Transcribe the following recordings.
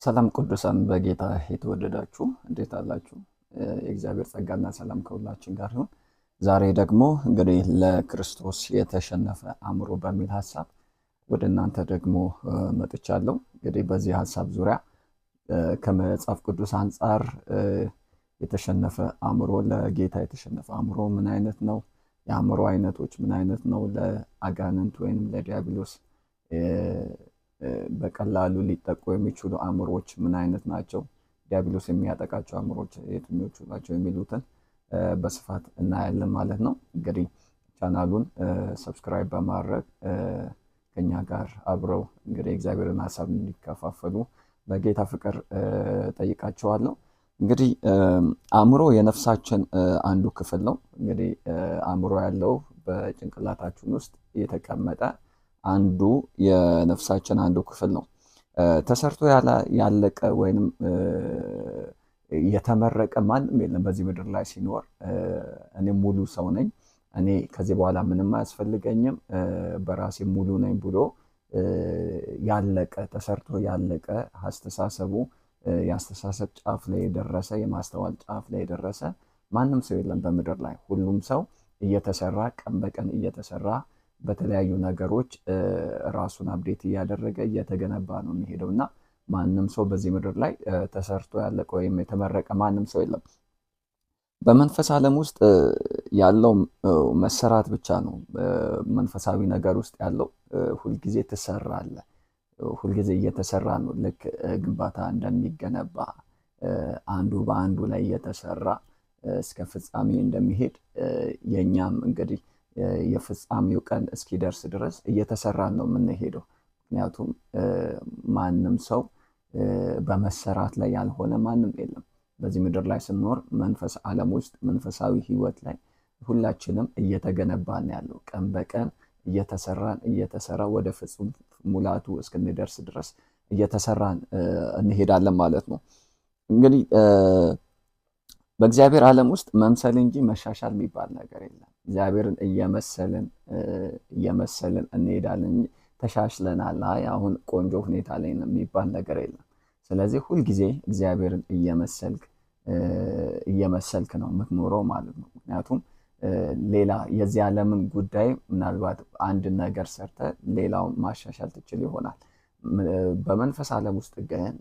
ሰላም ቅዱሳን በጌታ የተወደዳችሁ እንዴት አላችሁ? የእግዚአብሔር ጸጋና ሰላም ከሁላችን ጋር ይሁን። ዛሬ ደግሞ እንግዲህ ለክርስቶስ የተሸነፈ አእምሮ በሚል ሐሳብ ወደ እናንተ ደግሞ መጥቻለሁ። እንግዲህ በዚህ ሐሳብ ዙሪያ ከመጽሐፍ ቅዱስ አንጻር የተሸነፈ አእምሮ ለጌታ የተሸነፈ አእምሮ ምን አይነት ነው? የአእምሮ አይነቶች ምን አይነት ነው? ለአጋንንት ወይንም ለዲያብሎስ በቀላሉ ሊጠቁ የሚችሉ አእምሮዎች ምን አይነት ናቸው? ዲያብሎስ የሚያጠቃቸው አእምሮዎች የትኞቹ ናቸው? የሚሉትን በስፋት እናያለን ማለት ነው። እንግዲህ ቻናሉን ሰብስክራይብ በማድረግ ከኛ ጋር አብረው እንግዲህ እግዚአብሔርን ሐሳብ እንዲከፋፈሉ በጌታ ፍቅር ጠይቃቸዋለሁ። እንግዲህ አእምሮ የነፍሳችን አንዱ ክፍል ነው። እንግዲህ አእምሮ ያለው በጭንቅላታችን ውስጥ የተቀመጠ አንዱ የነፍሳችን አንዱ ክፍል ነው። ተሰርቶ ያለቀ ወይንም የተመረቀ ማንም የለም በዚህ ምድር ላይ ሲኖር እኔ ሙሉ ሰው ነኝ፣ እኔ ከዚህ በኋላ ምንም አያስፈልገኝም፣ በራሴ ሙሉ ነኝ ብሎ ያለቀ ተሰርቶ ያለቀ አስተሳሰቡ የአስተሳሰብ ጫፍ ላይ የደረሰ የማስተዋል ጫፍ ላይ የደረሰ ማንም ሰው የለም በምድር ላይ። ሁሉም ሰው እየተሰራ ቀን በቀን እየተሰራ በተለያዩ ነገሮች ራሱን አፕዴት እያደረገ እየተገነባ ነው የሚሄደው እና ማንም ሰው በዚህ ምድር ላይ ተሰርቶ ያለቀ ወይም የተመረቀ ማንም ሰው የለም። በመንፈስ ዓለም ውስጥ ያለው መሰራት ብቻ ነው። መንፈሳዊ ነገር ውስጥ ያለው ሁልጊዜ ትሰራለ፣ ሁልጊዜ እየተሰራ ነው። ልክ ግንባታ እንደሚገነባ አንዱ በአንዱ ላይ እየተሰራ እስከ ፍጻሜ እንደሚሄድ የኛም እንግዲህ የፍጻሜው ቀን እስኪደርስ ድረስ እየተሰራን ነው የምንሄደው። ምክንያቱም ማንም ሰው በመሰራት ላይ ያልሆነ ማንም የለም በዚህ ምድር ላይ ስንኖር። መንፈስ ዓለም ውስጥ መንፈሳዊ ህይወት ላይ ሁላችንም እየተገነባን ያለው ቀን በቀን እየተሰራ ወደ ፍጹም ሙላቱ እስክንደርስ ድረስ እየተሰራን እንሄዳለን ማለት ነው። እንግዲህ በእግዚአብሔር ዓለም ውስጥ መምሰል እንጂ መሻሻል የሚባል ነገር የለም። እግዚአብሔርን እየመሰልን እንሄዳለን። ተሻሽለናል፣ አይ አሁን ቆንጆ ሁኔታ ላይ ነው የሚባል ነገር የለም። ስለዚህ ሁልጊዜ እግዚአብሔርን እየመሰልክ ነው የምትኖረው ማለት ነው። ምክንያቱም ሌላ የዚህ ዓለምን ጉዳይ ምናልባት አንድ ነገር ሰርተ ሌላውን ማሻሻል ትችል ይሆናል። በመንፈስ ዓለም ውስጥ ግን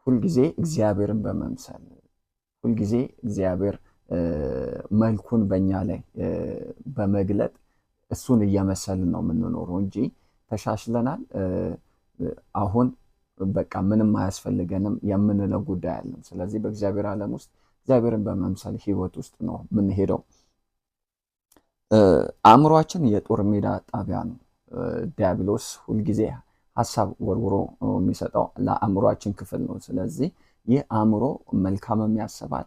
ሁልጊዜ እግዚአብሔርን በመምሰል ሁልጊዜ እግዚአብሔር መልኩን በእኛ ላይ በመግለጥ እሱን እየመሰልን ነው የምንኖረው እንጂ ተሻሽለናል፣ አሁን በቃ ምንም አያስፈልገንም የምንለው ጉዳይ አለም። ስለዚህ በእግዚአብሔር ዓለም ውስጥ እግዚአብሔርን በመምሰል ህይወት ውስጥ ነው የምንሄደው። አእምሯችን የጦር ሜዳ ጣቢያ ነው። ዲያብሎስ ሁልጊዜ ሀሳብ ወርውሮ የሚሰጠው ለአእምሯችን ክፍል ነው። ስለዚህ ይህ አእምሮ መልካምም ያስባል፣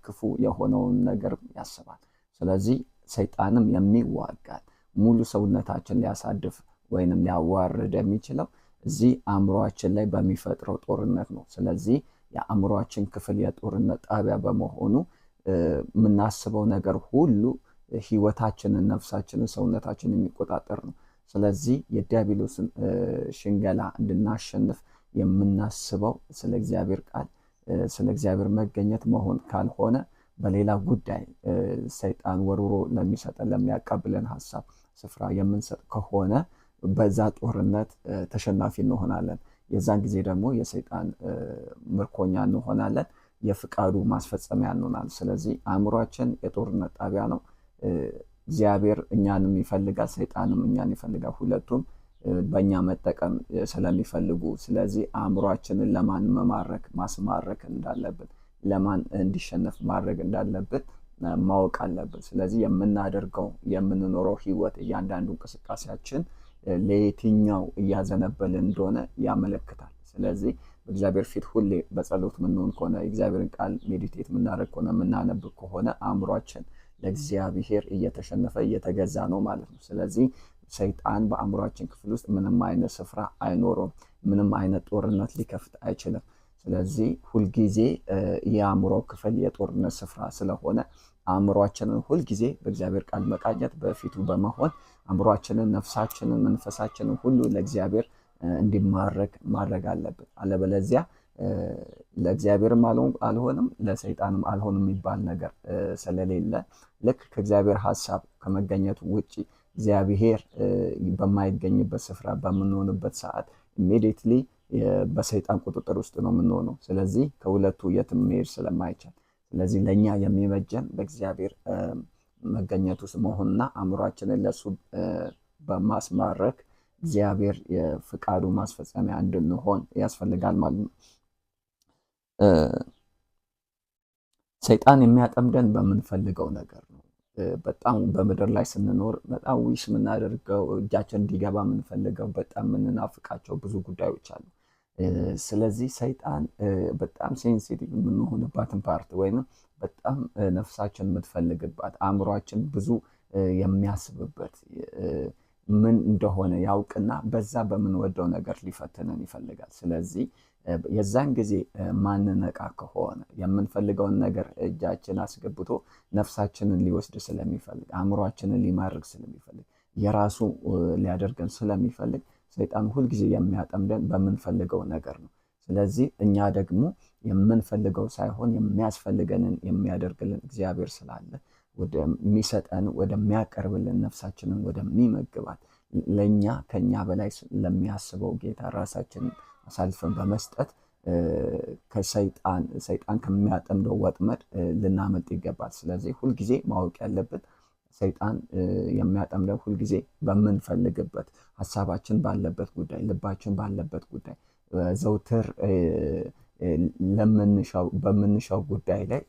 ክፉ የሆነውን ነገር ያስባል። ስለዚህ ሰይጣንም የሚዋጋል ሙሉ ሰውነታችን ሊያሳድፍ ወይንም ሊያዋርድ የሚችለው እዚህ አእምሯችን ላይ በሚፈጥረው ጦርነት ነው። ስለዚህ የአእምሯችን ክፍል የጦርነት ጣቢያ በመሆኑ የምናስበው ነገር ሁሉ ህይወታችንን፣ ነፍሳችንን፣ ሰውነታችንን የሚቆጣጠር ነው። ስለዚህ የዲያብሎስን ሽንገላ እንድናሸንፍ የምናስበው ስለ እግዚአብሔር ቃል፣ ስለ እግዚአብሔር መገኘት መሆን ካልሆነ በሌላ ጉዳይ ሰይጣን ወርውሮ ለሚሰጠን ለሚያቀብለን ሐሳብ ስፍራ የምንሰጥ ከሆነ በዛ ጦርነት ተሸናፊ እንሆናለን። የዛን ጊዜ ደግሞ የሰይጣን ምርኮኛ እንሆናለን፣ የፍቃዱ ማስፈጸሚያ እንሆናለን። ስለዚህ አእምሯችን የጦርነት ጣቢያ ነው። እግዚአብሔር እኛንም ይፈልጋል፣ ሰይጣንም እኛን ይፈልጋል። ሁለቱም በእኛ መጠቀም ስለሚፈልጉ፣ ስለዚህ አእምሯችንን ለማን ማስማረክ እንዳለብን፣ ለማን እንዲሸነፍ ማድረግ እንዳለብን ማወቅ አለብን። ስለዚህ የምናደርገው የምንኖረው ህይወት እያንዳንዱ እንቅስቃሴያችን ለየትኛው እያዘነበልን እንደሆነ ያመለክታል። ስለዚህ በእግዚአብሔር ፊት ሁሌ በጸሎት የምንሆን ከሆነ የእግዚአብሔርን ቃል ሜዲቴት የምናደርግ ከሆነ የምናነብ ከሆነ አእምሯችን ለእግዚአብሔር እየተሸነፈ እየተገዛ ነው ማለት ነው። ስለዚህ ሰይጣን በአእምሯችን ክፍል ውስጥ ምንም አይነት ስፍራ አይኖረውም፣ ምንም አይነት ጦርነት ሊከፍት አይችልም። ስለዚህ ሁልጊዜ የአእምሮ ክፍል የጦርነት ስፍራ ስለሆነ አእምሯችንን ሁልጊዜ በእግዚአብሔር ቃል መቃኘት፣ በፊቱ በመሆን አእምሯችንን፣ ነፍሳችንን፣ መንፈሳችንን ሁሉ ለእግዚአብሔር እንዲማረክ ማድረግ አለብን። አለበለዚያ ለእግዚአብሔርም አልሆንም ለሰይጣንም አልሆንም የሚባል ነገር ስለሌለ ልክ ከእግዚአብሔር ሐሳብ ከመገኘቱ ውጪ እግዚአብሔር በማይገኝበት ስፍራ በምንሆንበት ሰዓት ኢሚዲየትሊ በሰይጣን ቁጥጥር ውስጥ ነው የምንሆነው። ስለዚህ ከሁለቱ የትም መሄድ ስለማይቻል ስለዚህ ለእኛ የሚበጀን በእግዚአብሔር መገኘት ውስጥ መሆንና አእምሯችንን ለእሱ በማስማረክ እግዚአብሔር የፍቃዱ ማስፈጸሚያ እንድንሆን ያስፈልጋል ማለት ነው። ሰይጣን የሚያጠምደን በምንፈልገው ነገር ነው። በጣም በምድር ላይ ስንኖር በጣም ዊሽ የምናደርገው እጃችን እንዲገባ የምንፈልገው በጣም የምንናፍቃቸው ብዙ ጉዳዮች አሉ። ስለዚህ ሰይጣን በጣም ሴንሲቲቭ የምንሆንባትን ፓርት ወይም በጣም ነፍሳችን የምትፈልግባት አእምሯችን ብዙ የሚያስብበት ምን እንደሆነ ያውቅና በዛ በምንወደው ነገር ሊፈትነን ይፈልጋል። ስለዚህ የዛን ጊዜ ማንነቃ ከሆነ የምንፈልገውን ነገር እጃችን አስገብቶ ነፍሳችንን ሊወስድ ስለሚፈልግ አእምሯችንን ሊማርክ ስለሚፈልግ የራሱ ሊያደርገን ስለሚፈልግ ሰይጣን ሁልጊዜ የሚያጠምደን በምንፈልገው ነገር ነው። ስለዚህ እኛ ደግሞ የምንፈልገው ሳይሆን የሚያስፈልገንን የሚያደርግልን እግዚአብሔር ስላለ ወደሚሰጠን ወደሚያቀርብልን ነፍሳችንን ወደሚመግባት ለእኛ ከኛ በላይ ለሚያስበው ጌታ ራሳችንን አሳልፈን በመስጠት ሰይጣን ከሚያጠምደው ወጥመድ ልናመልጥ ይገባል። ስለዚህ ሁልጊዜ ማወቅ ያለብን ሰይጣን የሚያጠምደው ሁልጊዜ በምንፈልግበት ሀሳባችን ባለበት ጉዳይ ልባችን ባለበት ጉዳይ ዘውትር በምንሻው ጉዳይ ላይ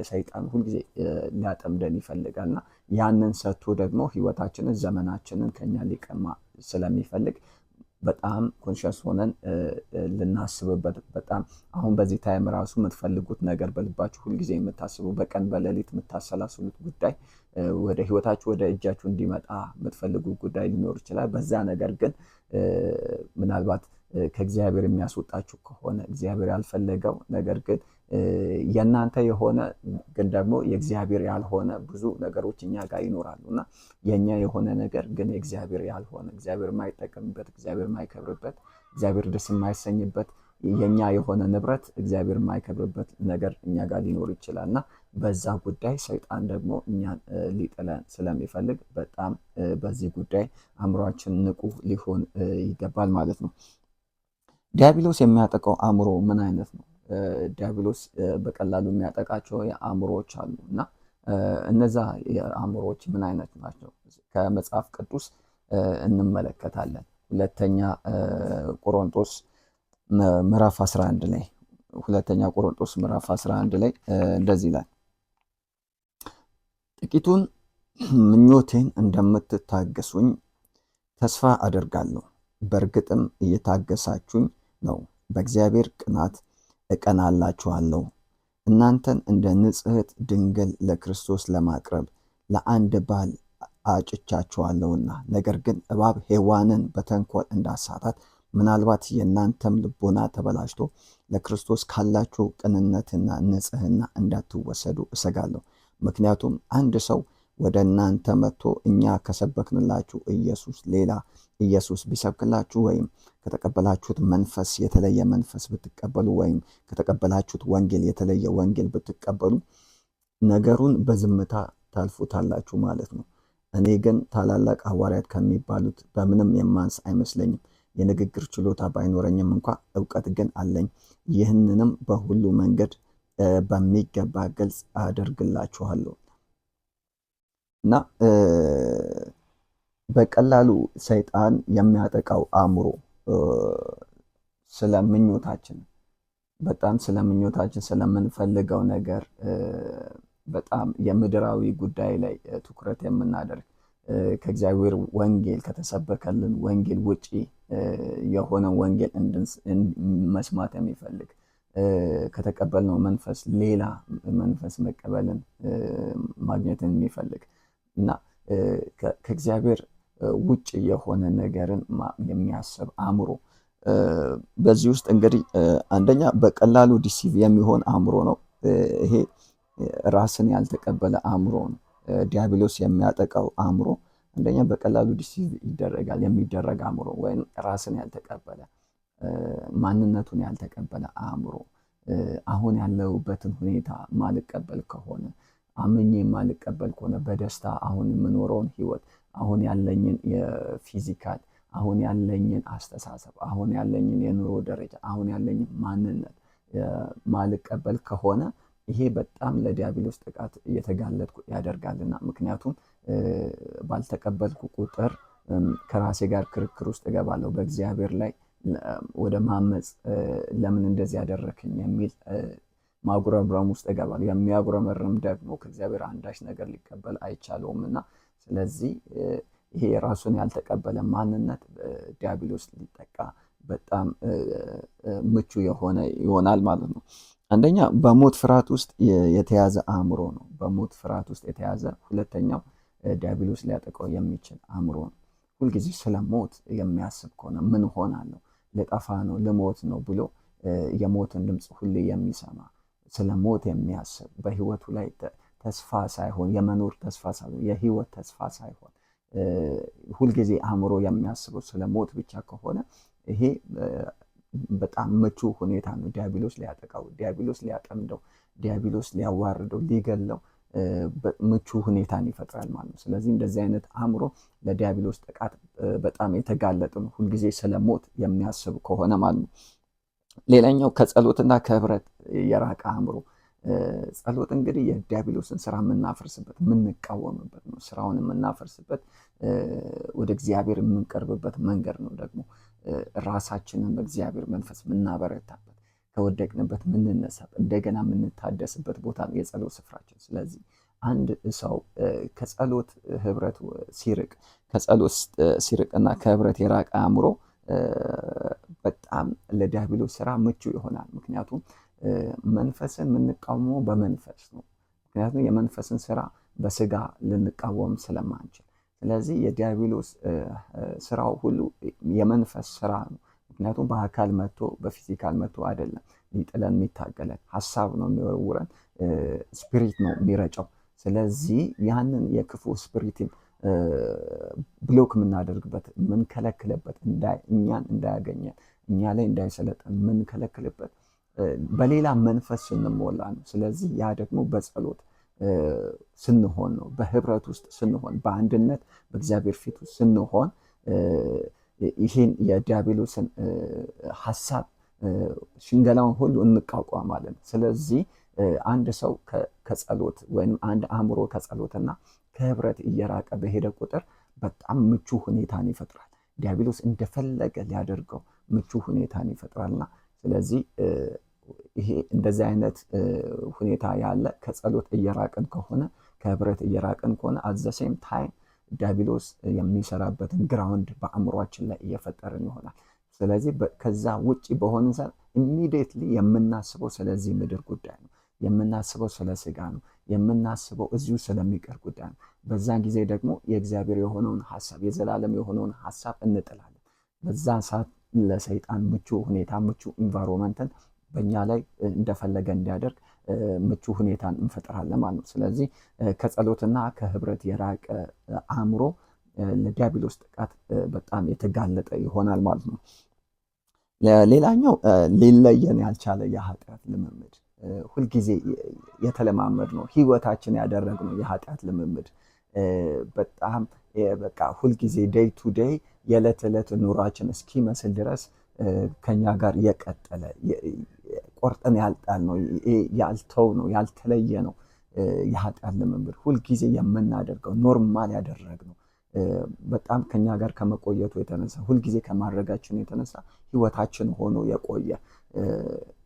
ሰይጣን ሁልጊዜ ሊያጠምደን ይፈልጋልና ያንን ሰጥቶ ደግሞ ህይወታችንን ዘመናችንን ከኛ ሊቀማ ስለሚፈልግ በጣም ኮንሽስ ሆነን ልናስብበት በጣም አሁን በዚህ ታይም ራሱ የምትፈልጉት ነገር በልባችሁ ሁልጊዜ የምታስቡ በቀን በሌሊት የምታሰላስሉት ጉዳይ ወደ ህይወታችሁ ወደ እጃችሁ እንዲመጣ የምትፈልጉ ጉዳይ ሊኖር ይችላል። በዛ ነገር ግን ምናልባት ከእግዚአብሔር የሚያስወጣችሁ ከሆነ እግዚአብሔር ያልፈለገው ነገር ግን የእናንተ የሆነ ግን ደግሞ የእግዚአብሔር ያልሆነ ብዙ ነገሮች እኛ ጋር ይኖራሉና የኛ የሆነ ነገር ግን የእግዚአብሔር ያልሆነ እግዚአብሔር የማይጠቀምበት እግዚአብሔር የማይከብርበት እግዚአብሔር ደስ የማይሰኝበት የኛ የሆነ ንብረት እግዚአብሔር የማይከብርበት ነገር እኛ ጋር ሊኖር ይችላልና በዛ ጉዳይ ሰይጣን ደግሞ እኛን ሊጥለን ስለሚፈልግ በጣም በዚህ ጉዳይ አእምሯችን ንቁ ሊሆን ይገባል ማለት ነው። ዲያብሎስ የሚያጠቃው አእምሮ ምን አይነት ነው? ዲያብሎስ በቀላሉ የሚያጠቃቸው የአእምሮዎች አሉ እና እነዛ የአእምሮዎች ምን አይነት ናቸው? ከመጽሐፍ ቅዱስ እንመለከታለን። ሁለተኛ ቆሮንቶስ ምዕራፍ 11 ላይ ሁለተኛ ቆሮንቶስ ምዕራፍ 11 ላይ እንደዚህ ይላል፣ ጥቂቱን ምኞቴን እንደምትታገሱኝ ተስፋ አደርጋለሁ፣ በእርግጥም እየታገሳችሁኝ ነው። በእግዚአብሔር ቅናት እቀናላችኋለሁ። እናንተን እንደ ንጽሕት ድንግል ለክርስቶስ ለማቅረብ ለአንድ ባል አጭቻችኋለሁና። ነገር ግን እባብ ሔዋንን በተንኮል እንዳሳታት ምናልባት የእናንተም ልቦና ተበላሽቶ ለክርስቶስ ካላችሁ ቅንነትና ንጽሕና እንዳትወሰዱ እሰጋለሁ። ምክንያቱም አንድ ሰው ወደ እናንተ መጥቶ እኛ ከሰበክንላችሁ ኢየሱስ ሌላ ኢየሱስ ቢሰብክላችሁ ወይም ከተቀበላችሁት መንፈስ የተለየ መንፈስ ብትቀበሉ ወይም ከተቀበላችሁት ወንጌል የተለየ ወንጌል ብትቀበሉ ነገሩን በዝምታ ታልፉታላችሁ ማለት ነው። እኔ ግን ታላላቅ ሐዋርያት ከሚባሉት በምንም የማንስ አይመስለኝም። የንግግር ችሎታ ባይኖረኝም እንኳ እውቀት ግን አለኝ። ይህንንም በሁሉ መንገድ በሚገባ ግልጽ አደርግላችኋለሁ። እና በቀላሉ ሰይጣን የሚያጠቃው አእምሮ ስለምኞታችን በጣም ስለምኞታችን ስለምንፈልገው ነገር በጣም የምድራዊ ጉዳይ ላይ ትኩረት የምናደርግ ከእግዚአብሔር ወንጌል ከተሰበከልን ወንጌል ውጪ የሆነ ወንጌል መስማት የሚፈልግ ከተቀበልነው መንፈስ ሌላ መንፈስ መቀበልን ማግኘትን የሚፈልግ እና ከእግዚአብሔር ውጭ የሆነ ነገርን የሚያስብ አእምሮ በዚህ ውስጥ እንግዲህ አንደኛ በቀላሉ ዲሲቭ የሚሆን አእምሮ ነው። ይሄ ራስን ያልተቀበለ አእምሮ ነው። ዲያብሎስ የሚያጠቃው አእምሮ አንደኛ በቀላሉ ዲሲቭ ይደረጋል። የሚደረግ አእምሮ ወይም ራስን ያልተቀበለ ማንነቱን ያልተቀበለ አእምሮ አሁን ያለሁበትን ሁኔታ ማልቀበል ከሆነ አምኜ ማልቀበል ከሆነ በደስታ አሁን የምኖረውን ህይወት አሁን ያለኝን የፊዚካል አሁን ያለኝን አስተሳሰብ አሁን ያለኝን የኑሮ ደረጃ አሁን ያለኝን ማንነት ማልቀበል ከሆነ ይሄ በጣም ለዲያብሎስ ጥቃት እየተጋለጥኩ ያደርጋልና ምክንያቱም ባልተቀበልኩ ቁጥር ከራሴ ጋር ክርክር ውስጥ እገባለሁ በእግዚአብሔር ላይ ወደ ማመጽ ለምን እንደዚህ ያደረክኝ የሚል ማጉረምረም ውስጥ እገባለሁ። የሚያጉረመርም ደግሞ ከእግዚአብሔር አንዳች ነገር ሊቀበል አይቻለውምና ስለዚህ ይሄ ራሱን ያልተቀበለ ማንነት ዲያብሎስ ሊጠቃ በጣም ምቹ የሆነ ይሆናል ማለት ነው። አንደኛ በሞት ፍርሃት ውስጥ የተያዘ አእምሮ ነው። በሞት ፍርሃት ውስጥ የተያዘ ሁለተኛው ዲያብሎስ ሊያጠቃው የሚችል አእምሮ ነው። ሁልጊዜ ስለ ሞት የሚያስብ ከሆነ ምን ሆናለሁ፣ ልጠፋ ነው፣ ልሞት ነው ብሎ የሞትን ድምፅ ሁሌ የሚሰማ ስለ ሞት የሚያስብ በህይወቱ ላይ ተስፋ ሳይሆን የመኖር ተስፋ ሳይሆን የህይወት ተስፋ ሳይሆን ሁልጊዜ አእምሮ የሚያስበው ስለ ሞት ብቻ ከሆነ ይሄ በጣም ምቹ ሁኔታ ነው። ዲያብሎስ ሊያጠቃው፣ ዲያብሎስ ሊያጠምደው፣ ዲያብሎስ ሊያዋርደው፣ ሊገለው ምቹ ሁኔታን ይፈጥራል ማለት ነው። ስለዚህ እንደዚህ አይነት አእምሮ ለዲያብሎስ ጥቃት በጣም የተጋለጠ ነው፣ ሁልጊዜ ስለ ሞት የሚያስብ ከሆነ ማለት ነው። ሌላኛው ከጸሎትና ከህብረት የራቀ አእምሮ። ጸሎት እንግዲህ የዲያብሎስን ስራ የምናፈርስበት የምንቃወምበት ነው። ስራውን የምናፈርስበት ወደ እግዚአብሔር የምንቀርብበት መንገድ ነው። ደግሞ ራሳችንን በእግዚአብሔር መንፈስ የምናበረታበት ከወደቅንበት የምንነሳበት እንደገና የምንታደስበት ቦታ ነው የጸሎት ስፍራችን። ስለዚህ አንድ ሰው ከጸሎት ህብረት ሲርቅ ከጸሎት ሲርቅና ከህብረት የራቀ አእምሮ በጣም ለዲያብሎስ ስራ ምቹ ይሆናል። ምክንያቱም መንፈስን የምንቃወመው በመንፈስ ነው። ምክንያቱም የመንፈስን ስራ በስጋ ልንቃወም ስለማንችል፣ ስለዚህ የዲያብሎስ ስራው ሁሉ የመንፈስ ስራ ነው። ምክንያቱም በአካል መጥቶ በፊዚካል መጥቶ አይደለም ሊጥለን የሚታገለን፣ ሀሳብ ነው የሚወረውረን፣ ስፒሪት ነው የሚረጨው። ስለዚህ ያንን የክፉ ስፒሪትን ብሎክ የምናደርግበት የምንከለክልበት እኛን እንዳያገኘን እኛ ላይ እንዳይሰለጠን የምንከለክልበት በሌላ መንፈስ ስንሞላ ነው። ስለዚህ ያ ደግሞ በጸሎት ስንሆን ነው፣ በህብረት ውስጥ ስንሆን፣ በአንድነት በእግዚአብሔር ፊት ውስጥ ስንሆን ይሄን የዲያብሎስን ሐሳብ ሽንገላውን ሁሉ እንቋቋማለን። ስለዚህ አንድ ሰው ከጸሎት ወይም አንድ አእምሮ ከጸሎትና ከህብረት እየራቀ በሄደ ቁጥር በጣም ምቹ ሁኔታን ይፈጥራል። ዲያብሎስ እንደፈለገ ሊያደርገው ምቹ ሁኔታን ይፈጥራልና ስለዚህ ይሄ እንደዚህ አይነት ሁኔታ ያለ ከጸሎት እየራቅን ከሆነ ከህብረት እየራቅን ከሆነ አት ዘ ሴም ታይም ዲያብሎስ የሚሰራበትን ግራውንድ በአእምሯችን ላይ እየፈጠርን ይሆናል። ስለዚህ ከዛ ውጪ በሆነ ሰዓት ኢሚዲየትሊ የምናስበው ስለዚህ ምድር ጉዳይ ነው፣ የምናስበው ስለ ስጋ ነው፣ የምናስበው እዚሁ ስለሚቀር ጉዳይ ነው። በዛን ጊዜ ደግሞ የእግዚአብሔር የሆነውን ሐሳብ የዘላለም የሆነውን ሐሳብ እንጥላለን። በዛ ሰዓት ለሰይጣን ምቹ ሁኔታ ምቹ ኢንቫይሮንመንትን በእኛ ላይ እንደፈለገ እንዲያደርግ ምቹ ሁኔታን እንፈጥራለን ማለት ነው። ስለዚህ ከጸሎትና ከህብረት የራቀ አእምሮ ለዲያብሎስ ጥቃት በጣም የተጋለጠ ይሆናል ማለት ነው። ሌላኛው ሊለየን ያልቻለ የኃጢአት ልምምድ፣ ሁልጊዜ የተለማመድ ነው፣ ህይወታችን ያደረግነው የኃጢአት ልምምድ በጣም በቃ ሁልጊዜ ዴይ ቱ ዴይ የዕለት ዕለት ኑሯችን እስኪመስል ድረስ ከኛ ጋር የቀጠለ ቆርጠን ያልጣል ነው፣ ያልተው ነው፣ ያልተለየ ነው። የኃጢአት ልምምድ ሁልጊዜ የምናደርገው ኖርማል ያደረግነው በጣም ከኛ ጋር ከመቆየቱ የተነሳ ሁልጊዜ ከማድረጋችን የተነሳ ህይወታችን ሆኖ የቆየ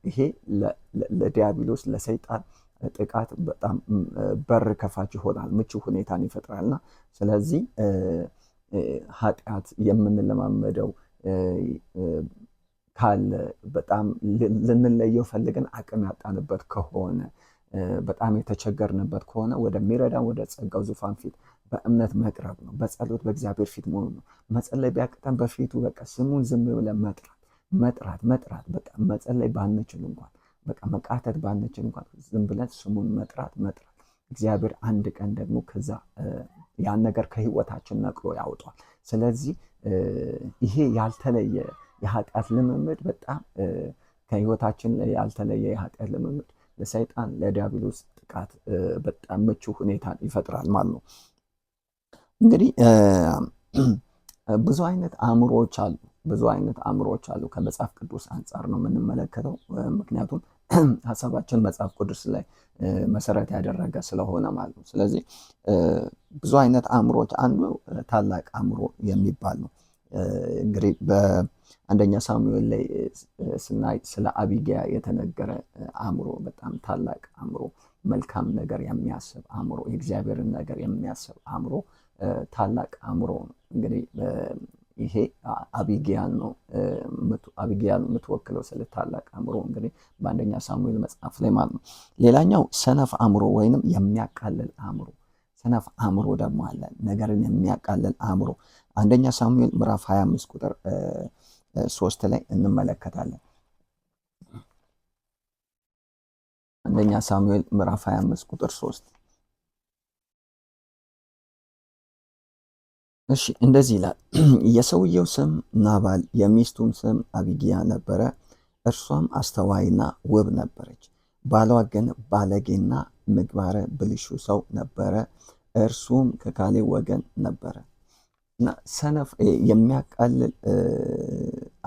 ይሄ ለዲያብሎስ ለሰይጣን ጥቃት በጣም በር ከፋች ይሆናል፣ ምቹ ሁኔታን ይፈጥራልና ስለዚህ ኃጢአት የምንለማመደው ካለ በጣም ልንለየው ፈልገን አቅም ያጣንበት ከሆነ በጣም የተቸገርንበት ከሆነ ወደሚረዳን ወደ ጸጋው ዙፋን ፊት በእምነት መቅረብ ነው፣ በጸሎት በእግዚአብሔር ፊት መሆን ነው። መጸለይ ቢያቅተን በፊቱ በቃ ስሙን ዝም ብለን መጥራት በቃ መጸለይ ባንችል እንኳን በቃ መቃተት ባንችል እንኳን ዝም ብለን ስሙን መጥራት እግዚአብሔር አንድ ቀን ደግሞ ከዛ ያን ነገር ከህይወታችን ነቅሎ ያውጧል። ስለዚህ ይሄ ያልተለየ የኃጢአት ልምምድ በጣም ከህይወታችን ላይ ያልተለየ የኃጢአት ልምምድ ለሰይጣን ለዲያብሎስ ጥቃት በጣም ምቹ ሁኔታን ይፈጥራል ማለት ነው። እንግዲህ ብዙ አይነት አእምሮዎች አሉ። ብዙ አይነት አእምሮዎች አሉ። ከመጽሐፍ ቅዱስ አንጻር ነው የምንመለከተው። ምክንያቱም ሀሳባችን መጽሐፍ ቅዱስ ላይ መሰረት ያደረገ ስለሆነ ማለት ነው። ስለዚህ ብዙ አይነት አእምሮዎች አንዱ ታላቅ አእምሮ የሚባል ነው። እንግዲህ በአንደኛ ሳሙኤል ላይ ስናይ ስለ አቢግያ የተነገረ አእምሮ በጣም ታላቅ አእምሮ፣ መልካም ነገር የሚያስብ አእምሮ፣ የእግዚአብሔርን ነገር የሚያስብ አእምሮ ታላቅ አእምሮ ነው። እንግዲህ ይሄ አቢግያን ነው አቢግያን የምትወክለው ስለ ታላቅ አእምሮ እንግዲህ በአንደኛ ሳሙኤል መጽሐፍ ላይ ማለት ነው። ሌላኛው ሰነፍ አእምሮ ወይንም የሚያቃልል አእምሮ። ሰነፍ አእምሮ ደግሞ አለ፣ ነገርን የሚያቃልል አእምሮ። አንደኛ ሳሙኤል ምዕራፍ 25 ቁጥር 3 ላይ እንመለከታለን። አንደኛ ሳሙኤል ምዕራፍ 25 ቁጥር 3 እሺ እንደዚህ ይላል። የሰውየው ስም ናባል የሚስቱም ስም አቢግያ ነበረ። እርሷም አስተዋይና ውብ ነበረች። ባሏ ግን ባለጌና ምግባረ ብልሹ ሰው ነበረ። እርሱም ከካሌብ ወገን ነበረ። እና ሰነፍ የሚያቃልል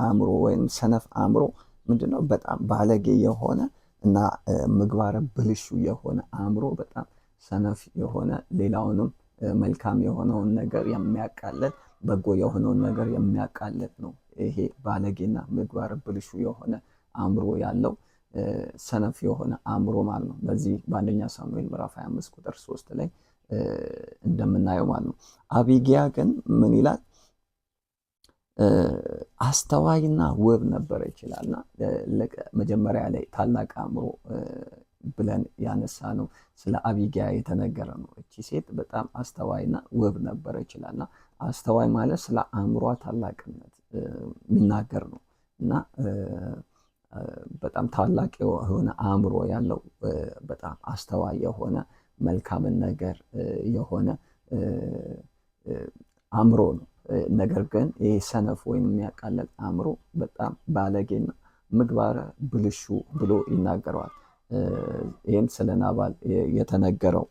አእምሮ ወይም ሰነፍ አእምሮ ምንድነው? በጣም ባለጌ የሆነ እና ምግባረ ብልሹ የሆነ አእምሮ፣ በጣም ሰነፍ የሆነ ሌላውንም መልካም የሆነውን ነገር የሚያቃልል በጎ የሆነውን ነገር የሚያቃልል ነው። ይሄ ባለጌና ምግባር ብልሹ የሆነ አእምሮ ያለው ሰነፍ የሆነ አእምሮ ማለት ነው። በዚህ በአንደኛ ሳሙኤል ምዕራፍ 25 ቁጥር 3 ላይ እንደምናየው ማለት ነው። አቢግያ ግን ምን ይላል? አስተዋይና ውብ ነበረ ይችላልና መጀመሪያ ላይ ታላቅ አእምሮ ብለን ያነሳ ነው ስለ አቢግያ የተነገረ ነው። እቺ ሴት በጣም አስተዋይና ውብ ነበረ ይችላልና አስተዋይ ማለት ስለ አእምሯ ታላቅነት የሚናገር ነው እና በጣም ታላቅ የሆነ አእምሮ ያለው በጣም አስተዋይ የሆነ መልካምን ነገር የሆነ አእምሮ ነው። ነገር ግን ይህ ሰነፍ ወይም የሚያቃልል አእምሮ በጣም ባለጌና ምግባረ ብልሹ ብሎ ይናገረዋል። ይህም ስለ ናባል የተነገረው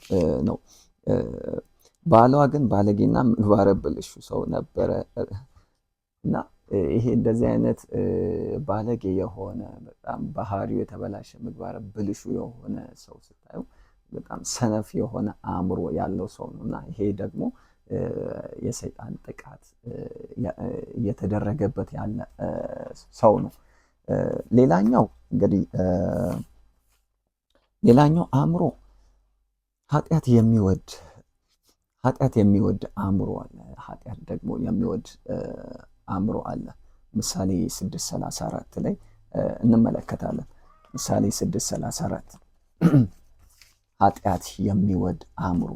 ነው። ባሏ ግን ባለጌና ምግባረ ብልሹ ሰው ነበረ እና ይሄ እንደዚህ አይነት ባለጌ የሆነ በጣም ባህሪው የተበላሸ ምግባረ ብልሹ የሆነ ሰው ስታዩ በጣም ሰነፍ የሆነ አእምሮ ያለው ሰው ነው እና ይሄ ደግሞ የሰይጣን ጥቃት እየተደረገበት ያለ ሰው ነው። ሌላኛው እንግዲህ ሌላኛው አእምሮ ኃጢአት የሚወድ አእምሮ አለ። ኃጢአት ደግሞ የሚወድ አእምሮ አለ። ምሳሌ 6:34 ላይ እንመለከታለን። ምሳሌ 6:34 ኃጢአት የሚወድ አእምሮ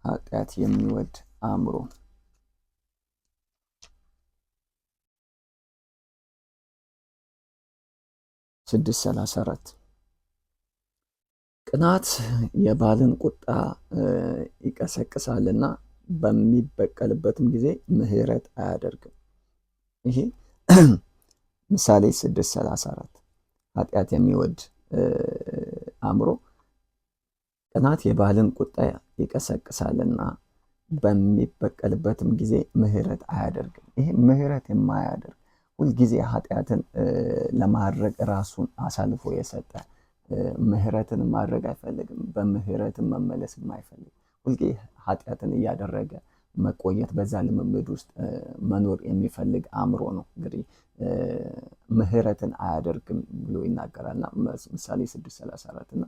ኃጢአት የሚወድ አእምሮ 6:34 ቅናት የባልን ቁጣ ይቀሰቅሳልና በሚበቀልበትም ጊዜ ምሕረት አያደርግም። ይሄ ምሳሌ 6:34 ኃጢአት የሚወድ አእምሮ ቅናት የባልን ቁጣ ይቀሰቅሳልና በሚበቀልበትም ጊዜ ምሕረት አያደርግም። ይሄ ምሕረት የማያደርግ ሁልጊዜ ኃጢአትን ለማድረግ ራሱን አሳልፎ የሰጠ ምሕረትን ማድረግ አይፈልግም። በምሕረትን መመለስ የማይፈልግ ሁልጊዜ ኃጢአትን እያደረገ መቆየት በዛ ልምምድ ውስጥ መኖር የሚፈልግ አእምሮ ነው። እንግዲህ ምሕረትን አያደርግም ብሎ ይናገራልና ምሳሌ 6:34 እና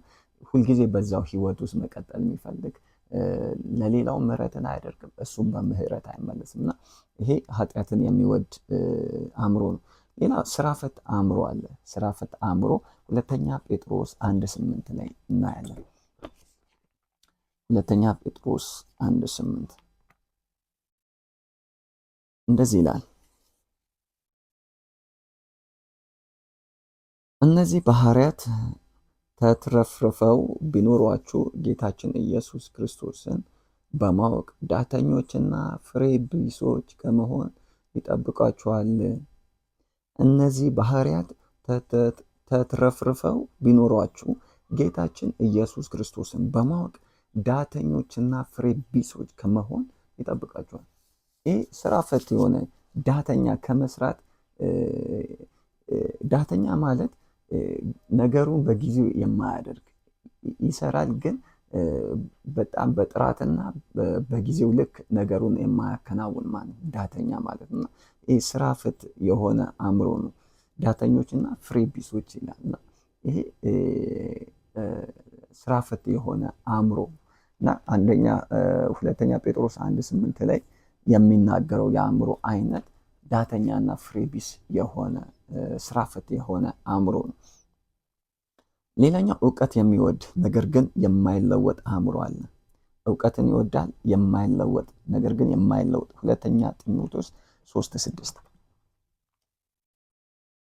ሁልጊዜ በዛው ህይወት ውስጥ መቀጠል የሚፈልግ ለሌላው ምሕረትን አያደርግም፣ እሱም በምሕረት አይመለስም እና ይሄ ኃጢአትን የሚወድ አእምሮ ነው። ሌላ ስራ ፈት አእምሮ አለ። ስራ ፈት አእምሮ ሁለተኛ ጴጥሮስ 1:8 ላይ እናያለን። ሁለተኛ ጴጥሮስ 1:8 እንደዚህ ይላል፣ እነዚህ ባህሪያት ተትረፍርፈው ቢኖሯችሁ ጌታችን ኢየሱስ ክርስቶስን በማወቅ ዳተኞችና ፍሬ ቢሶች ከመሆን ይጠብቃችኋል። እነዚህ ባህሪያት ተትረፍርፈው ቢኖሯችሁ ጌታችን ኢየሱስ ክርስቶስን በማወቅ ዳተኞችና ፍሬ ቢሶች ከመሆን ይጠብቃችኋል። ይህ ስራ ፈት የሆነ ዳተኛ ከመስራት ዳተኛ ማለት ነገሩን በጊዜው የማያደርግ ይሰራል፣ ግን በጣም በጥራትና በጊዜው ልክ ነገሩን የማያከናውን ማለት ዳተኛ ማለት ነው። ይህ ስራ ፈት የሆነ አእምሮ ነው። ዳተኞችና ፍሬ ቢሶች ይላልና ይሄ ስራ ፈት የሆነ አእምሮ እና ሁለተኛ ጴጥሮስ 1:8 ላይ የሚናገረው የአእምሮ አይነት ዳተኛና ፍሬ ቢስ የሆነ ስራ ፈት የሆነ አእምሮ ነው። ሌላኛው እውቀት የሚወድ ነገር ግን የማይለወጥ አእምሮ አለ። እውቀትን ይወዳል የማይለወጥ ነገር ግን የማይለወጥ ሁለተኛ ጢሞቴዎስ 3:6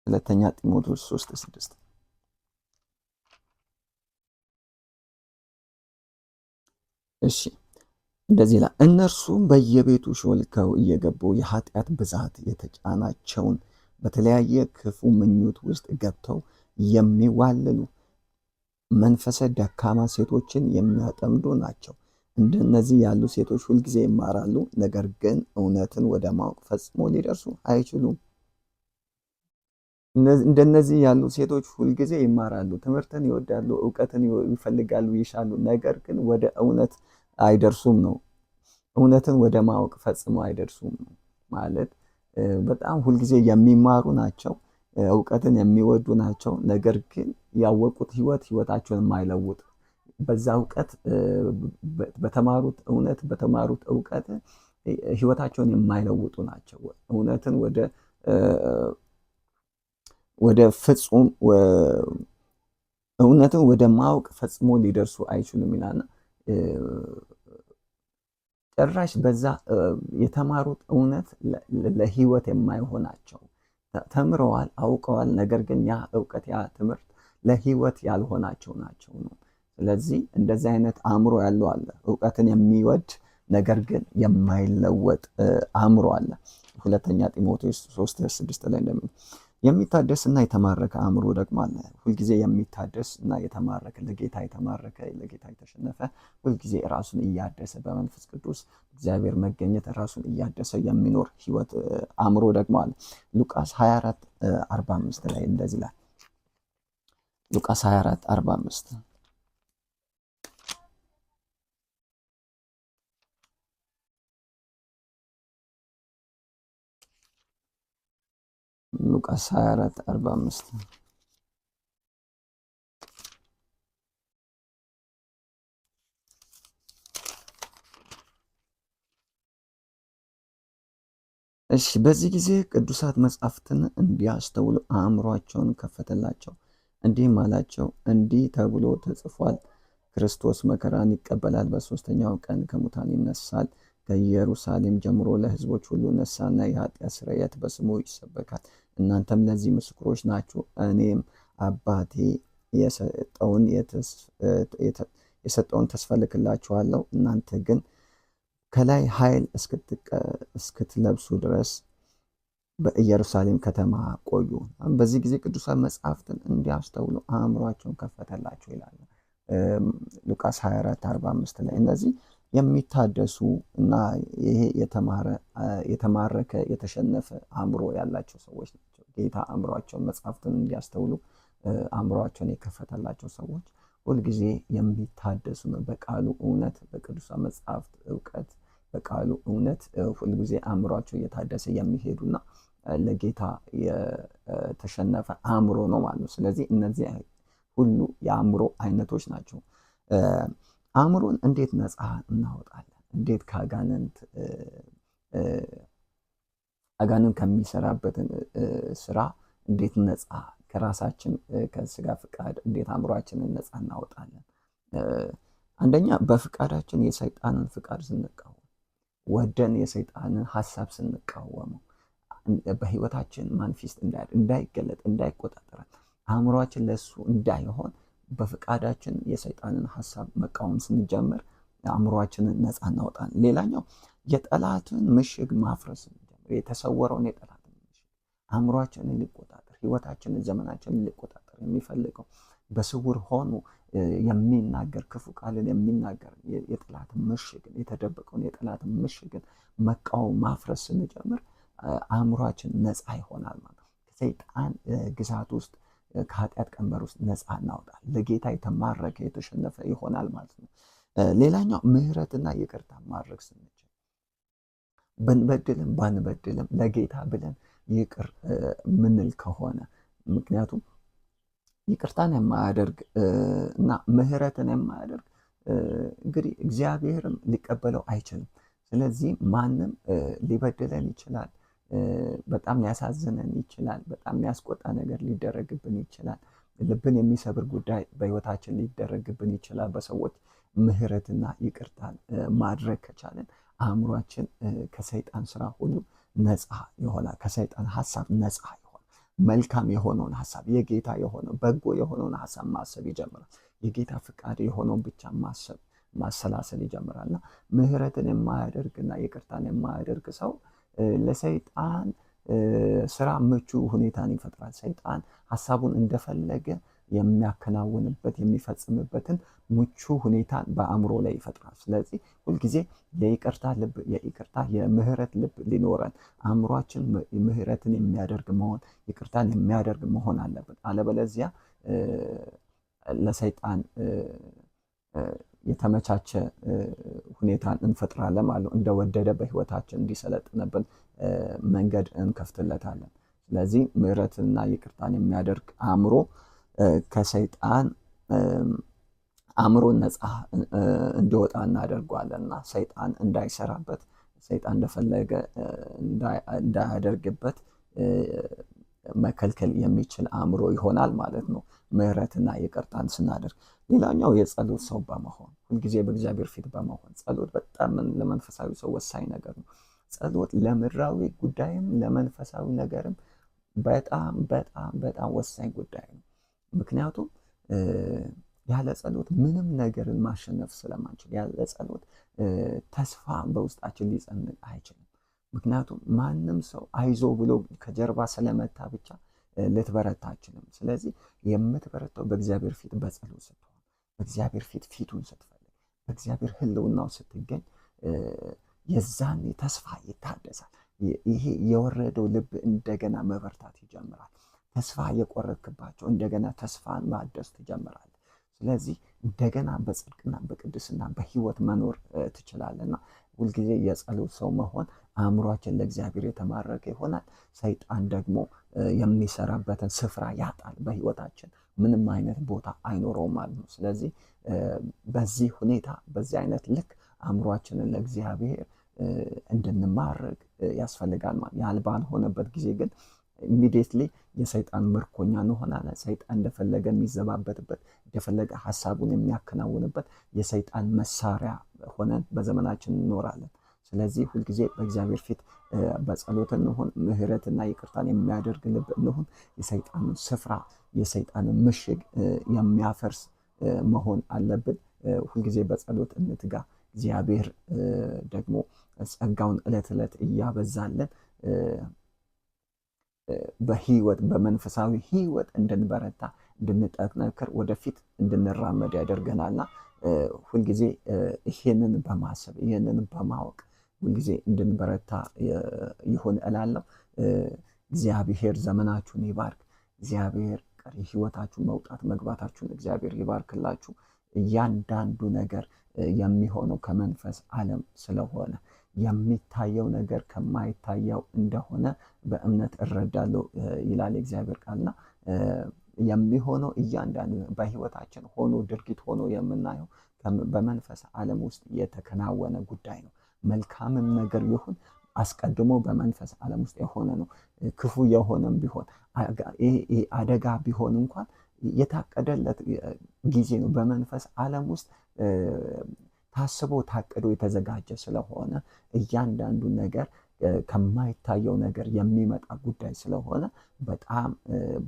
ሁለተኛ ጢሞቴዎስ 3:6 እሺ እንደዚህ ይላል። እነርሱም በየቤቱ ሾልከው እየገቡ የኃጢአት ብዛት የተጫናቸውን በተለያየ ክፉ ምኞት ውስጥ ገብተው የሚዋልሉ መንፈሰ ደካማ ሴቶችን የሚያጠምዱ ናቸው። እንደነዚህ ያሉ ሴቶች ሁልጊዜ ይማራሉ፣ ነገር ግን እውነትን ወደ ማወቅ ፈጽሞ ሊደርሱ አይችሉም። እንደነዚህ ያሉ ሴቶች ሁልጊዜ ይማራሉ፣ ትምህርትን ይወዳሉ፣ እውቀትን ይፈልጋሉ፣ ይሻሉ፣ ነገር ግን ወደ እውነት አይደርሱም ነው። እውነትን ወደ ማወቅ ፈጽሞ አይደርሱም ማለት በጣም ሁልጊዜ የሚማሩ ናቸው፣ እውቀትን የሚወዱ ናቸው፣ ነገር ግን ያወቁት ህይወታቸውን የማይለውጥ በዛ እውቀት በተማሩት እውቀት ህይወታቸውን የማይለውጡ ናቸው። እውነትን እውነትን ወደ ማወቅ ፈጽሞ ሊደርሱ አይችሉም ይላልና ጭራሽ በዛ የተማሩት እውነት ለህይወት የማይሆናቸው ተምረዋል፣ አውቀዋል፣ ነገር ግን ያ እውቀት ያ ትምህርት ለህይወት ያልሆናቸው ናቸው ነው። ስለዚህ እንደዚህ አይነት አእምሮ ያለው አለ፣ እውቀትን የሚወድ ነገር ግን የማይለወጥ አእምሮ አለ። ሁለተኛ ጢሞቴዎስ 3:6 ላይ የሚታደስና የተማረከ አእምሮ ደግሞ አለ። ሁልጊዜ የሚታደስ እና የተማረከ ለጌታ የተሸነፈ ሁልጊዜ ራሱን እያደሰ በመንፈስ ቅዱስ እግዚአብሔር መገኘት ራሱን እያደሰ የሚኖር ህይወት አእምሮ ደግሞ አለ። ሉቃስ 24:45 ላይ እንደዚህ ይላል። ሉቃስ 24:45 ሉቃስ 24:45 እሺ። በዚህ ጊዜ ቅዱሳት መጻሕፍትን እንዲያስተውሉ አእምሯቸውን ከፈተላቸው፣ እንዲህም አላቸው፣ እንዲህ ተብሎ ተጽፏል፣ ክርስቶስ መከራን ይቀበላል፣ በሦስተኛው ቀን ከሙታን ይነሳል፣ ከኢየሩሳሌም ጀምሮ ለሕዝቦች ሁሉ ንስሐና የኃጢአት ስርየት በስሙ ይሰበካል። እናንተም ለዚህ ምስክሮች ናችሁ። እኔም አባቴ የሰጠውን ተስፋ እልክላችኋለሁ። እናንተ ግን ከላይ ኃይል እስክትለብሱ ድረስ በኢየሩሳሌም ከተማ ቆዩ። በዚህ ጊዜ ቅዱሳን መጻሕፍትን እንዲያስተውሉ አእምሯቸውን ከፈተላቸው ይላል ሉቃስ 24:45 ላይ። እነዚህ የሚታደሱ እና ይሄ የተማረከ የተሸነፈ አእምሮ ያላቸው ሰዎች ናቸው። ጌታ አእምሯቸውን መጻሕፍትን እንዲያስተውሉ አእምሯቸውን የከፈተላቸው ሰዎች ሁልጊዜ የሚታደሱ ነው። በቃሉ እውነት፣ በቅዱሳን መጻሕፍት እውቀት፣ በቃሉ እውነት ሁልጊዜ አእምሯቸው እየታደሰ የሚሄዱና ለጌታ የተሸነፈ አእምሮ ነው ማለት ነው። ስለዚህ እነዚህ ሁሉ የአእምሮ አይነቶች ናቸው። አእምሮን እንዴት ነፃ እናወጣለን? እንዴት አጋንንት ከሚሰራበትን ስራ እንዴት ነፃ ከራሳችን ከስጋ ፍቃድ እንዴት አእምሯችንን ነፃ እናወጣለን? አንደኛ በፍቃዳችን የሰይጣንን ፍቃድ ስንቃወም፣ ወደን የሰይጣንን ሀሳብ ስንቃወመው፣ በህይወታችን ማንፊስት እንዳይገለጥ እንዳይቆጣጠረን አእምሯችን ለእሱ እንዳይሆን በፍቃዳችን የሰይጣንን ሀሳብ መቃወም ስንጀምር አእምሯችንን ነፃ እናወጣለን። ሌላኛው የጠላትን ምሽግ ማፍረስ ስንጀምር፣ የተሰወረውን የጠላትን ምሽግ አእምሯችንን ሊቆጣጠር፣ ህይወታችንን፣ ዘመናችንን ሊቆጣጠር የሚፈልገው በስውር ሆኖ የሚናገር ክፉ ቃልን የሚናገር የጠላትን ምሽግን፣ የተደበቀውን የጠላትን ምሽግን መቃወም ማፍረስ ስንጀምር አእምሯችን ነፃ ይሆናል ማለት ነው። ከሰይጣን ግዛት ውስጥ ከኃጢአት ቀንበር ውስጥ ነፃ እናወጣል። ለጌታ የተማረከ የተሸነፈ ይሆናል ማለት ነው። ሌላኛው ምህረትና ይቅርታ ማድረግ ስንችል ብንበድልም ባንበድልም ለጌታ ብለን ይቅር ምንል ከሆነ ምክንያቱም ይቅርታን የማያደርግ እና ምህረትን የማያደርግ እንግዲህ እግዚአብሔርም ሊቀበለው አይችልም። ስለዚህ ማንም ሊበድለን ይችላል፣ በጣም ሊያሳዝነን ይችላል፣ በጣም የሚያስቆጣ ነገር ሊደረግብን ይችላል፣ ልብን የሚሰብር ጉዳይ በህይወታችን ሊደረግብን ይችላል። በሰዎች ምህረትና ይቅርታን ማድረግ ከቻለን አእምሯችን ከሰይጣን ስራ ሁሉ ነፃ ይሆናል፣ ከሰይጣን ሀሳብ ነፃ ይሆናል። መልካም የሆነውን ሀሳብ፣ የጌታ የሆነው በጎ የሆነውን ሀሳብ ማሰብ ይጀምራል። የጌታ ፍቃድ የሆነውን ብቻ ማሰብ ማሰላሰል ይጀምራልና ምህረትን የማያደርግና ይቅርታን የማያደርግ ሰው ለሰይጣን ስራ ምቹ ሁኔታን ይፈጥራል። ሰይጣን ሀሳቡን እንደፈለገ የሚያከናውንበት የሚፈጽምበትን ምቹ ሁኔታን በአእምሮ ላይ ይፈጥራል። ስለዚህ ሁልጊዜ የይቅርታ ልብ፣ የይቅርታ የምህረት ልብ ሊኖረን፣ አእምሯችን ምህረትን የሚያደርግ መሆን፣ ይቅርታን የሚያደርግ መሆን አለበት። አለበለዚያ ለሰይጣን የተመቻቸ ሁኔታን እንፈጥራለን ማለት ነው። እንደወደደ በህይወታችን እንዲሰለጥንብን መንገድ እንከፍትለታለን። ስለዚህ ምህረትና ይቅርታን የሚያደርግ አእምሮ ከሰይጣን አእምሮን ነፃ እንዲወጣ እናደርገዋለንና ሰይጣን እንዳይሰራበት፣ ሰይጣን እንደፈለገ እንዳያደርግበት መከልከል የሚችል አእምሮ ይሆናል ማለት ነው፣ ምህረትና ይቅርታን ስናደርግ። ሌላኛው የጸሎት ሰው በመሆን ሁልጊዜ በእግዚአብሔር ፊት በመሆን። ጸሎት በጣም ለመንፈሳዊ ሰው ወሳኝ ነገር ነው። ጸሎት ለምድራዊ ጉዳይም ለመንፈሳዊ ነገርም በጣም በጣም በጣም ወሳኝ ጉዳይ ነው። ምክንያቱም ያለ ጸሎት ምንም ነገርን ማሸነፍ ስለማንችል፣ ያለ ጸሎት ተስፋ በውስጣችን ሊጸንቅ አይችልም። ምክንያቱም ማንም ሰው አይዞ ብሎ ከጀርባ ስለመታ ብቻ ልትበረታ አችልም። ስለዚህ የምትበረታው በእግዚአብሔር ፊት በጸሎት ስትሆን፣ በእግዚአብሔር ፊት ፊቱን ስትፈልግ፣ በእግዚአብሔር ህልውናው ስትገኝ የዛኔ ተስፋ ይታደሳል። ይሄ የወረደው ልብ እንደገና መበርታት ይጀምራል። ተስፋ የቆረጥክባቸው እንደገና ተስፋን ማደስ ትጀምራለህ። ስለዚህ እንደገና በጽድቅና በቅድስና በህይወት መኖር ትችላለና ሁልጊዜ የጸሎት ሰው መሆን አእምሯችን ለእግዚአብሔር የተማረከ ይሆናል። ሰይጣን ደግሞ የሚሰራበትን ስፍራ ያጣል። በህይወታችን ምንም አይነት ቦታ አይኖረውም ማለት ነው። ስለዚህ በዚህ ሁኔታ በዚህ አይነት ልክ አእምሯችንን ለእግዚአብሔር እንድንማርክ ያስፈልጋል ማለት። ያልባልሆነበት ጊዜ ግን ኢሚዲየትሊ የሰይጣን ምርኮኛ እንሆናለን። ሰይጣን እንደፈለገ የሚዘባበትበት፣ እንደፈለገ ሀሳቡን የሚያከናውንበት የሰይጣን መሳሪያ ሆነን በዘመናችን እንኖራለን። ስለዚህ ሁልጊዜ በእግዚአብሔር ፊት በጸሎት እንሁን፣ ምህረትና ይቅርታን የሚያደርግ ልብ እንሁን። የሰይጣንን ስፍራ የሰይጣንን ምሽግ የሚያፈርስ መሆን አለብን። ሁልጊዜ በጸሎት እንትጋ። እግዚአብሔር ደግሞ ጸጋውን ዕለት ዕለት እያበዛለን በህይወት በመንፈሳዊ ህይወት እንድንበረታ እንድንጠነክር ወደፊት እንድንራመድ ያደርገናልና ሁልጊዜ ይሄንን በማሰብ ይሄንን በማወቅ ሁልጊዜ እንድንበረታ ይሁን እላለሁ። እግዚአብሔር ዘመናችሁን ይባርክ። እግዚአብሔር ቀሪ ህይወታችሁን መውጣት መግባታችሁን እግዚአብሔር ይባርክላችሁ። እያንዳንዱ ነገር የሚሆነው ከመንፈስ ዓለም ስለሆነ የሚታየው ነገር ከማይታየው እንደሆነ በእምነት እረዳለሁ ይላል እግዚአብሔር ቃልና የሚሆነው እያንዳንዱ በህይወታችን ሆኖ ድርጊት ሆኖ የምናየው በመንፈስ ዓለም ውስጥ የተከናወነ ጉዳይ ነው። መልካምም ነገር ይሁን አስቀድሞ በመንፈስ ዓለም ውስጥ የሆነ ነው። ክፉ የሆነም ቢሆን አደጋ ቢሆን እንኳን የታቀደለት ጊዜ ነው። በመንፈስ ዓለም ውስጥ ታስቦ ታቅዶ የተዘጋጀ ስለሆነ እያንዳንዱ ነገር ከማይታየው ነገር የሚመጣ ጉዳይ ስለሆነ በጣም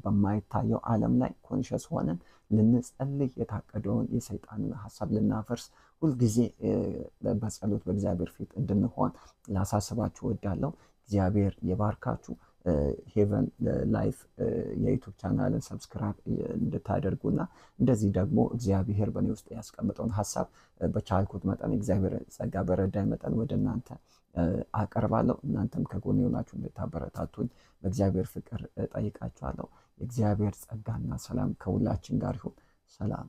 በማይታየው ዓለም ላይ ኮንሸስ ሆነን ልንጸልይ የታቀደውን የሰይጣንን ሐሳብ ልናፈርስ ሁልጊዜ በጸሎት በእግዚአብሔር ፊት እንድንሆን ላሳስባችሁ እወዳለሁ። እግዚአብሔር የባርካችሁ። ሄቨን ላይፍ የዩቱብ ቻናልን ሰብስክራይብ እንድታደርጉና እንደዚህ ደግሞ እግዚአብሔር በእኔ ውስጥ ያስቀምጠውን ሐሳብ በቻልኩት መጠን እግዚአብሔር ጸጋ በረዳኝ መጠን ወደ እናንተ አቀርባለሁ። እናንተም ከጎኔ ሆናችሁ እንድታበረታቱኝ በእግዚአብሔር ፍቅር ጠይቃችኋለሁ። የእግዚአብሔር ጸጋና ሰላም ከሁላችን ጋር ይሁን። ሰላም።